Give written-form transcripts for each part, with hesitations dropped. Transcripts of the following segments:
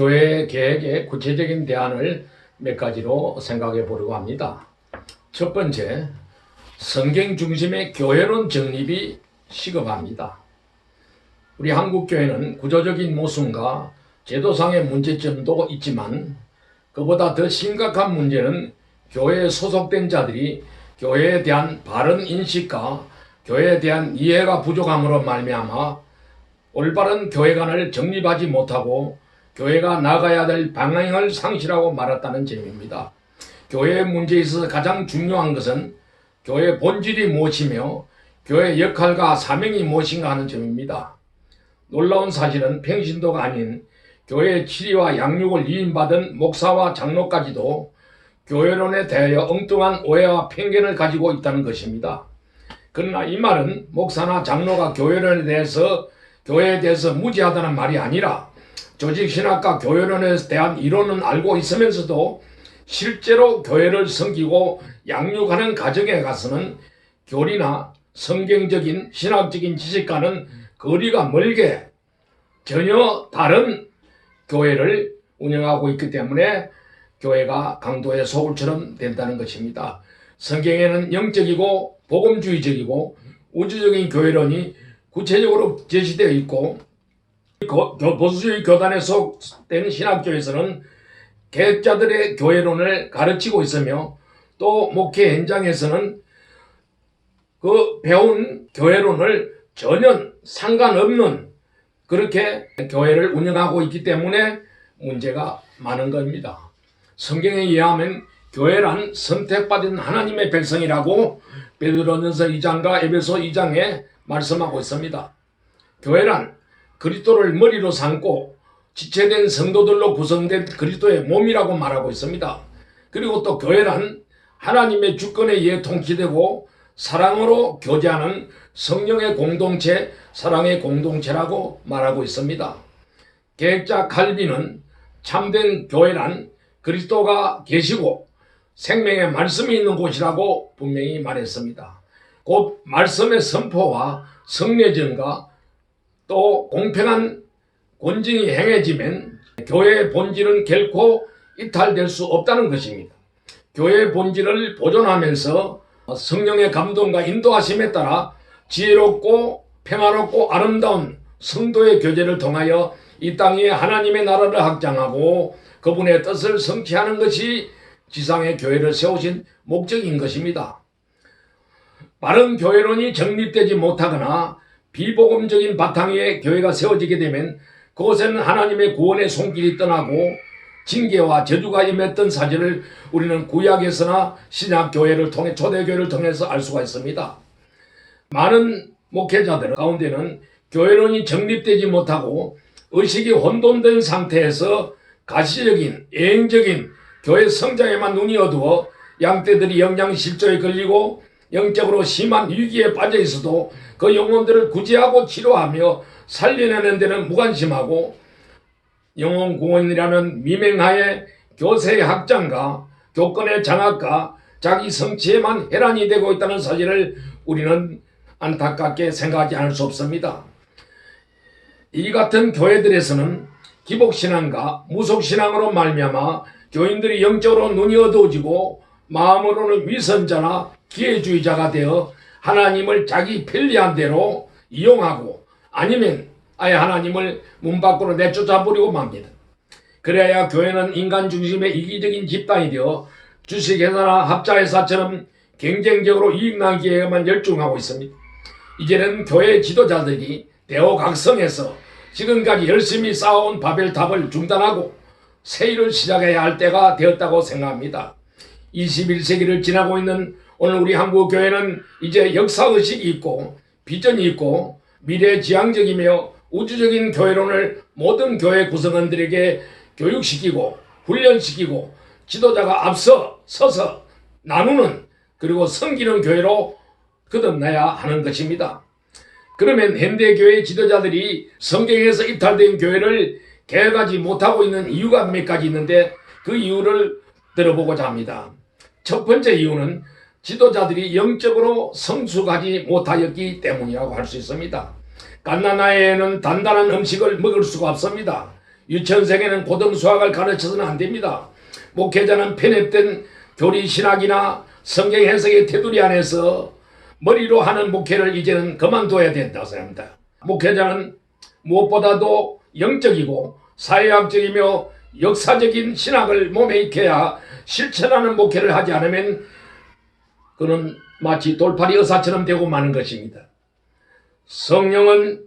교회 계획의 구체적인 대안을 몇 가지로 생각해 보려고 합니다. 첫 번째, 성경 중심의 교회론 정립이 시급합니다. 우리 한국교회는 구조적인 모순과 제도상의 문제점도 있지만 그보다 더 심각한 문제는 교회에 소속된 자들이 교회에 대한 바른 인식과 교회에 대한 이해가 부족함으로 말미암아 올바른 교회관을 정립하지 못하고 교회가 나가야 될 방향을 상실하고 말았다는 점입니다. 교회의 문제에 있어서 가장 중요한 것은 교회의 본질이 무엇이며 교회의 역할과 사명이 무엇인가 하는 점입니다. 놀라운 사실은 평신도가 아닌 교회의 치리와 양육을 위임받은 목사와 장로까지도 교회론에 대하여 엉뚱한 오해와 편견을 가지고 있다는 것입니다. 그러나 이 말은 목사나 장로가 교회론에 대해서 무지하다는 말이 아니라 조직신학과 교회론에 대한 이론은 알고 있으면서도 실제로 교회를 섬기고 양육하는 가정에 가서는 교리나 성경적인 신학적인 지식과는 거리가 멀게 전혀 다른 교회를 운영하고 있기 때문에 교회가 강도의 소굴처럼 된다는 것입니다. 성경에는 영적이고 복음주의적이고 우주적인 교회론이 구체적으로 제시되어 있고 보수주의 교단에 속된 신학교에서는 개혁자들의 교회론을 가르치고 있으며 또 목회 현장에서는 그 배운 교회론을 전혀 상관없는 그렇게 교회를 운영하고 있기 때문에 문제가 많은 겁니다. 성경에 의하면 교회란 선택받은 하나님의 백성이라고 베드로전서 2장과 에베소 2장에 말씀하고 있습니다. 교회란 그리스도를 머리로 삼고 지체된 성도들로 구성된 그리스도의 몸이라고 말하고 있습니다. 그리고 또 교회란 하나님의 주권에 의해 통치되고 사랑으로 교제하는 성령의 공동체, 사랑의 공동체라고 말하고 있습니다. 계획자 칼빈은 참된 교회란 그리스도가 계시고 생명의 말씀이 있는 곳이라고 분명히 말했습니다. 곧 말씀의 선포와 성례전과 또 공평한 권징이 행해지면 교회의 본질은 결코 이탈될 수 없다는 것입니다. 교회의 본질을 보존하면서 성령의 감동과 인도하심에 따라 지혜롭고 평화롭고 아름다운 성도의 교제를 통하여 이 땅 위에 하나님의 나라를 확장하고 그분의 뜻을 성취하는 것이 지상의 교회를 세우신 목적인 것입니다. 바른 교회론이 정립되지 못하거나 비복음적인 바탕 위에 교회가 세워지게 되면 그곳에는 하나님의 구원의 손길이 떠나고 징계와 저주가 임했던 사실을 우리는 구약에서나 신약교회를 통해 초대교회를 통해서 알 수가 있습니다. 많은 목회자들 가운데는 교회론이 정립되지 못하고 의식이 혼돈된 상태에서 가시적인 예행적인 교회 성장에만 눈이 어두워 양떼들이 영양실조에 걸리고 영적으로 심한 위기에 빠져 있어도 그 영혼들을 구제하고 치료하며 살려내는 데는 무관심하고 영혼공헌이라는 미명하에 교세의 확장과 교권의 장악과 자기 성취에만 혈안이 되고 있다는 사실을 우리는 안타깝게 생각하지 않을 수 없습니다. 이 같은 교회들에서는 기복신앙과 무속신앙으로 말미암아 교인들이 영적으로 눈이 어두워지고 마음으로는 위선자나 기회주의자가 되어 하나님을 자기 편리한 대로 이용하고 아니면 아예 하나님을 문 밖으로 내쫓아버리고 맙니다. 그래야 교회는 인간 중심의 이기적인 집단이 되어 주식회사나 합자회사처럼 경쟁적으로 이익 나기에만 열중하고 있습니다. 이제는 교회 지도자들이 대호각성해서 지금까지 열심히 쌓아온 바벨탑을 중단하고 새 일을 시작해야 할 때가 되었다고 생각합니다. 21세기를 지나고 있는 오늘 우리 한국 교회는 이제 역사의식이 있고 비전이 있고 미래지향적이며 우주적인 교회론을 모든 교회 구성원들에게 교육시키고 훈련시키고 지도자가 앞서 서서 나누는 그리고 섬기는 교회로 거듭나야 하는 것입니다. 그러면 현대교회 지도자들이 성경에서 이탈된 교회를 개혁하지 못하고 있는 이유가 몇 가지 있는데 그 이유를 들어보고자 합니다. 첫 번째 이유는 지도자들이 영적으로 성숙하지 못하였기 때문이라고 할 수 있습니다. 갓난아이에는 단단한 음식을 먹을 수가 없습니다. 유치원생에는 고등 수학을 가르쳐서는 안 됩니다. 목회자는 편협된 교리 신학이나 성경 해석의 테두리 안에서 머리로 하는 목회를 이제는 그만둬야 된다고 생각합니다. 목회자는 무엇보다도 영적이고 사회학적이며 역사적인 신학을 몸에 익혀야 실천하는 목회를 하지 않으면 그는 마치 돌팔이 의사처럼 되고 마는 것입니다. 성령은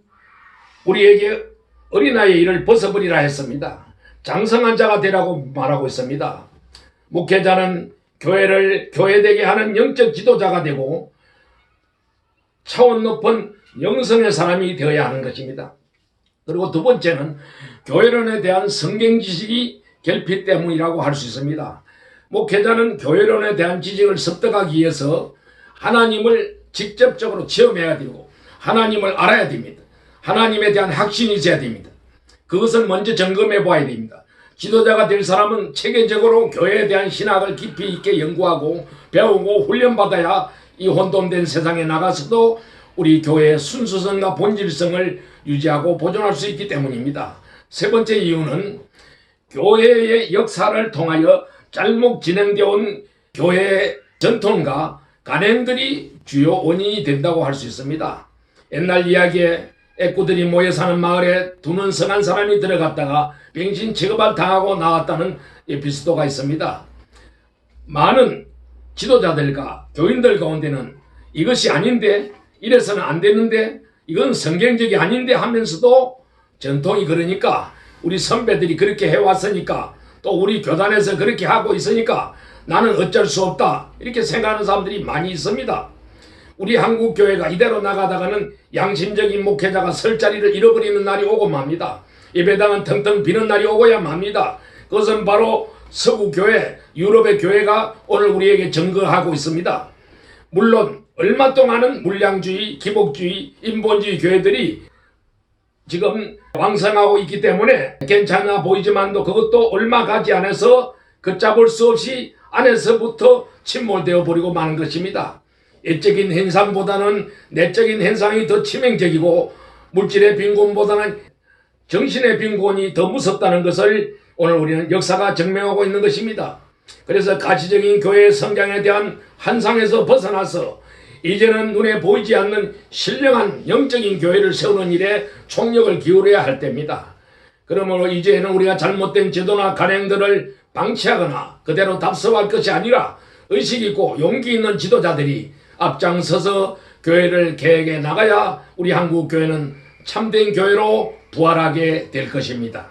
우리에게 어린아이의 일을 벗어버리라 했습니다. 장성한 자가 되라고 말하고 있습니다. 목회자는 교회를 교회되게 하는 영적 지도자가 되고 차원 높은 영성의 사람이 되어야 하는 것입니다. 그리고 두 번째는 교회론에 대한 성경 지식이 결핍 때문이라고 할 수 있습니다. 목회자는 교회론에 대한 지식을 습득하기 위해서 하나님을 직접적으로 체험해야 되고 하나님을 알아야 됩니다. 하나님에 대한 확신이 있어야 됩니다. 그것을 먼저 점검해 봐야 됩니다. 지도자가 될 사람은 체계적으로 교회에 대한 신학을 깊이 있게 연구하고 배우고 훈련받아야 이 혼돈된 세상에 나가서도 우리 교회의 순수성과 본질성을 유지하고 보존할 수 있기 때문입니다. 세 번째 이유는 교회의 역사를 통하여 잘못 진행되어 온 교회의 전통과 간행들이 주요 원인이 된다고 할 수 있습니다. 옛날 이야기에 애꾸들이 모여 사는 마을에 두 눈 성한 사람이 들어갔다가 병신 취급을 당하고 나왔다는 에피소드가 있습니다. 많은 지도자들과 교인들 가운데는 이것이 아닌데, 이래서는 안 되는데, 이건 성경적이 아닌데 하면서도 전통이 그러니까, 우리 선배들이 그렇게 해왔으니까, 또 우리 교단에서 그렇게 하고 있으니까 나는 어쩔 수 없다, 이렇게 생각하는 사람들이 많이 있습니다. 우리 한국교회가 이대로 나가다가는 양심적인 목회자가 설 자리를 잃어버리는 날이 오고 맙니다. 예배당은 텅텅 비는 날이 오고야 맙니다. 그것은 바로 서구교회, 유럽의 교회가 오늘 우리에게 증거하고 있습니다. 물론 얼마 동안은 물량주의, 기복주의, 인본주의 교회들이 지금 왕성하고 있기 때문에 괜찮아 보이지만도 그것도 얼마 가지 않아서 걷잡을 수 없이 안에서부터 침몰되어 버리고 마는 것입니다. 외적인 현상보다는 내적인 현상이 더 치명적이고 물질의 빈곤보다는 정신의 빈곤이 더 무섭다는 것을 오늘 우리는 역사가 증명하고 있는 것입니다. 그래서 가시적인 교회의 성장에 대한 환상에서 벗어나서 이제는 눈에 보이지 않는 신령한 영적인 교회를 세우는 일에 총력을 기울여야 할 때입니다. 그러므로 이제는 우리가 잘못된 제도나 간행들을 방치하거나 그대로 답습할 것이 아니라 의식 있고 용기 있는 지도자들이 앞장서서 교회를 개혁해 나가야 우리 한국 교회는 참된 교회로 부활하게 될 것입니다.